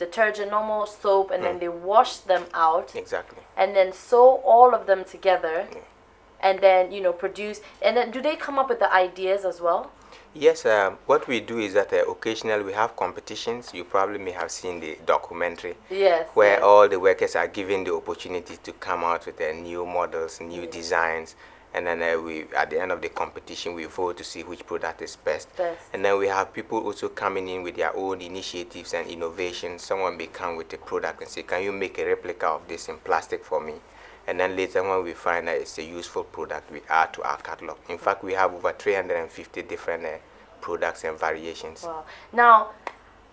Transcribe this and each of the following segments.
detergent, normal soap, and then they wash them out. Exactly. And then sew all of them together, and then produce. And then do they come up with the ideas as well? Yes, what we do is that occasionally we have competitions. You probably may have seen the documentary. Yes. Where yes. all the workers are given the opportunity to come out with new models, new designs, and then we, at the end of the competition, we vote to see which product is best. And then we have people also coming in with their own initiatives and innovations. Someone may come with a product and say, can you make a replica of this in plastic for me? And then later when we find that it's a useful product, we add to our catalog. In fact, we have over 350 different products and variations. Wow. Now,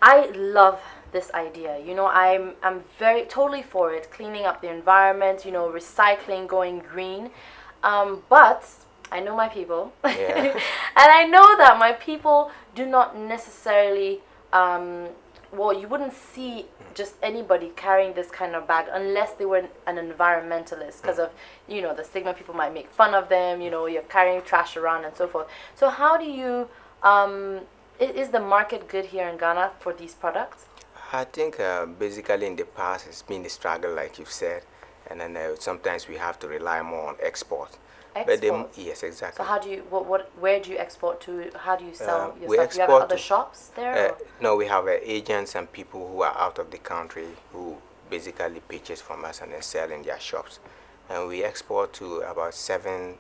I love this idea. I'm very totally for it. Cleaning up the environment, recycling, going green. But I know my people. Yeah. And I know that my people do not necessarily you wouldn't see just anybody carrying this kind of bag unless they were an environmentalist, because of the stigma. People might make fun of them, you're carrying trash around and so forth. So how do you is the market good here in Ghana for these products? I think basically in the past it's been a struggle, like you've said, and then sometimes we have to rely more on export. Export? Yes, exactly. So how do you, where do you export to? How do you sell your we stuff? Do you have export other shops there? No, we have agents and people who are out of the country who basically purchase from us and then sell in their shops. And we export to about 7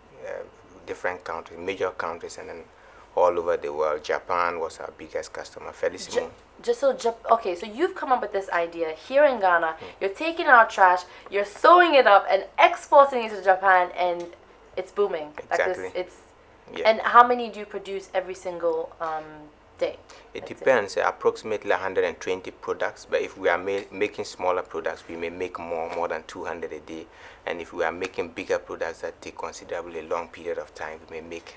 different countries, major countries, and then all over the world. Japan was our biggest customer, Felicimo. Okay, so you've come up with this idea here in Ghana. You're taking our trash, you're sewing it up and exporting it to Japan, and it's booming. Exactly. And how many do you produce every single day? It depends. Approximately 120 products. But if we are making smaller products, we may make more than 200 a day. And if we are making bigger products that take considerably long period of time, we may make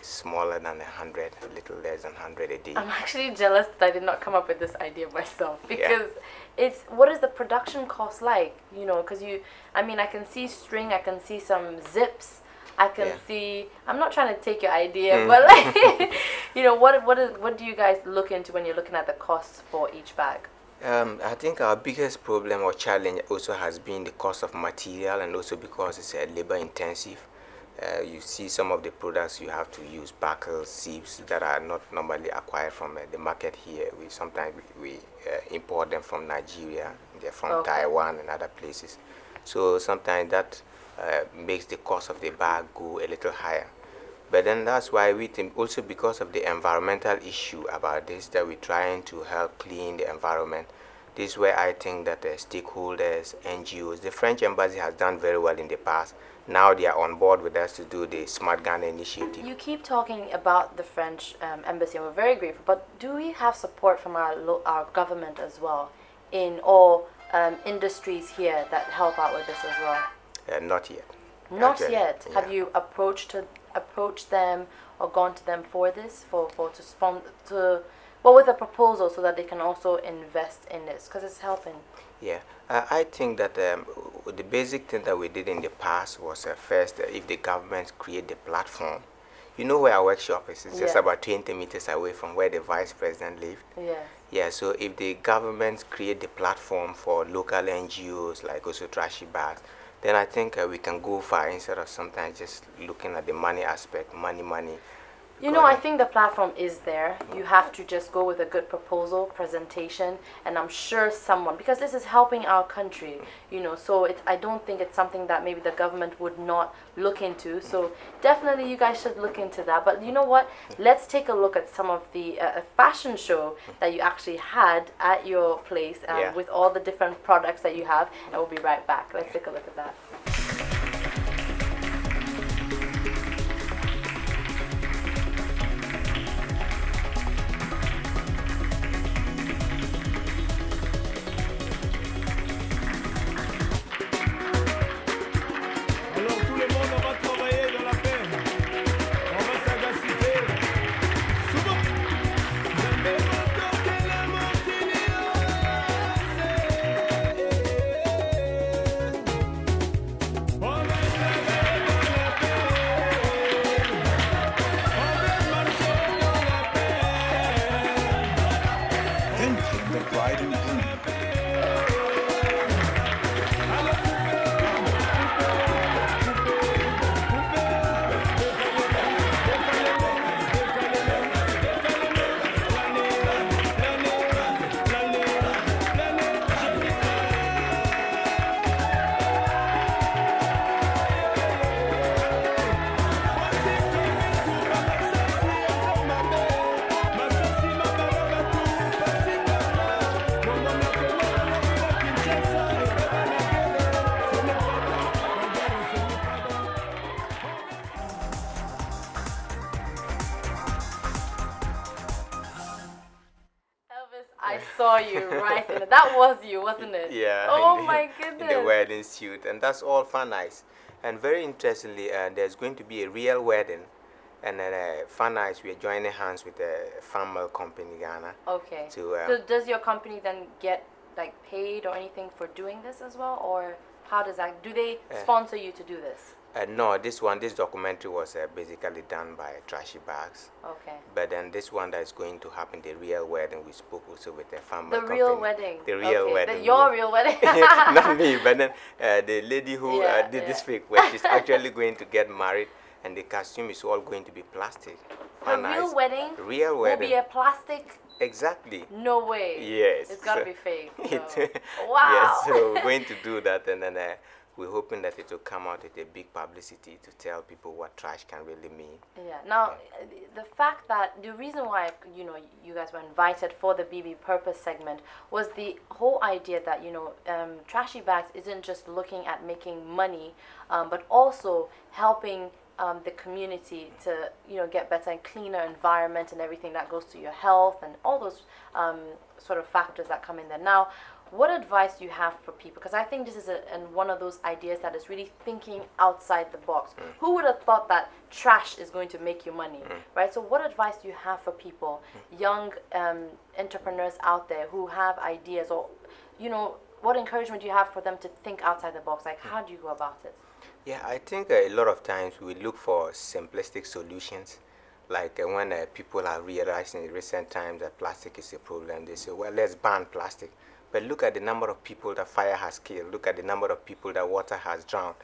smaller than 100, a little less than 100 a day. I'm actually jealous that I did not come up with this idea myself, because what is the production cost like? Because I can see string, I can see some zips, I can see. I'm not trying to take your idea, but what do you guys look into when you're looking at the costs for each bag? I think our biggest problem or challenge also has been the cost of material, and also because it's labor intensive. You see some of the products you have to use buckles, sieves that are not normally acquired from the market here. Sometimes we import them from Nigeria, they're from Taiwan and other places. So sometimes that makes the cost of the bag go a little higher. But then that's why we think, also because of the environmental issue about this, that we're trying to help clean the environment. This is where I think that the stakeholders, NGOs, the French embassy has done very well in the past. Now they are on board with us to do the Smart Ghana initiative. You keep talking about the French embassy, and we're very grateful, but do we have support from our government as well in all industries here that help out with this as well? Not yet. Not yet. Yeah. Have you approached them or gone to them for this, with a proposal so that they can also invest in this, because it's helping? Yeah, I think that the basic thing that we did in the past was first, if the government create the platform, where our workshop is, it's just about 20 meters away from where the vice president lived. Yeah, so if the government create the platform for local NGOs like also Trashy Bags, then I think we can go far instead of sometimes just looking at the money aspect, money. I think the platform is there. You have to just go with a good proposal, presentation, and I'm sure someone, because this is helping our country, so I don't think it's something that maybe the government would not look into. So definitely you guys should look into that. But you know what? Let's take a look at some of the fashion show that you actually had at your place with all the different products that you have, and we'll be right back. Let's take a look at that. saw you right in it. That was you, wasn't it? Yeah. Oh in the, my in the goodness. wedding suit, and that's all Fun Ice. And very interestingly, there's going to be a real wedding, and then Fun Ice, we are joining hands with a fan mail company in Ghana. Okay. To So does your company then get like paid or anything for doing this as well, or how does that? Do they sponsor you to do this? no, this documentary was basically done by Trashy Bags. Okay. But then this one that is going to happen, the real wedding, we spoke also with the family The company. real wedding. The real okay. wedding. Your real wedding. Not me, but then the lady who Yeah, did this yeah. fake wedding, she's actually going to get married, and the costume is all going to be plastic. The real wedding. Real Will wedding. be a plastic. Exactly. No way. Yes. It's gotta be fake. It, Wow. Yes, so we're going to do that, and then we're hoping that it will come out with a big publicity to tell people what trash can really mean. Yeah. Now, the fact that the reason why you guys were invited for the BB Purpose segment was the whole idea that Trashy Bags isn't just looking at making money, but also helping the community to get better and cleaner environment and everything that goes to your health and all those sort of factors that come in there. Now, what advice do you have for people? Because I think this is one of those ideas that is really thinking outside the box. Who would have thought that trash is going to make you money, right? So what advice do you have for people, young entrepreneurs out there who have ideas, or what encouragement do you have for them to think outside the box? Like, how do you go about it? Yeah, I think a lot of times we look for simplistic solutions. Like when people are realizing in recent times that plastic is a problem, they say, well, let's ban plastic. But look at the number of people that fire has killed. Look at the number of people that water has drowned.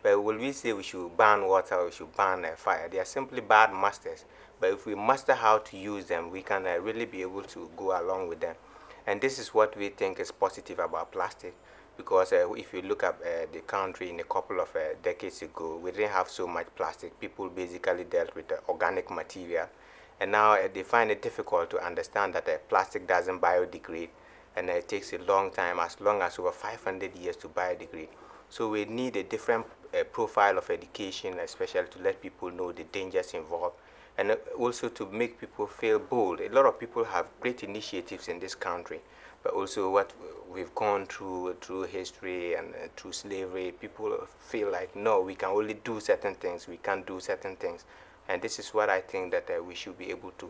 But will we say we should ban water or we should ban fire? They are simply bad masters. But if we master how to use them, we can really be able to go along with them. And this is what we think is positive about plastic. Because if you look at the country in a couple of decades ago, we didn't have so much plastic. People basically dealt with organic material. And now they find it difficult to understand that plastic doesn't biodegrade. And it takes a long time, as long as over 500 years to biodegrade. So we need a different profile of education, especially to let people know the dangers involved, and also to make people feel bold. A lot of people have great initiatives in this country, but also what we've gone through history and through slavery, people feel like, no, we can only do certain things, we can't do certain things. And this is what I think that we should be able to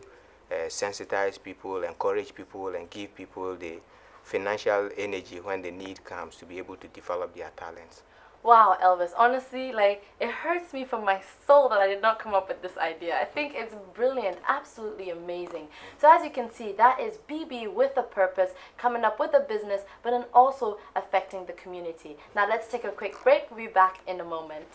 sensitize people, encourage people, and give people the financial energy when the need comes to be able to develop their talents. Wow, Elvis, honestly, like, it hurts me from my soul that I did not come up with this idea. I think it's brilliant, absolutely amazing. So as you can see, that is BB with a purpose, coming up with a business, but then also affecting the community. Now let's take a quick break. We'll be back in a moment.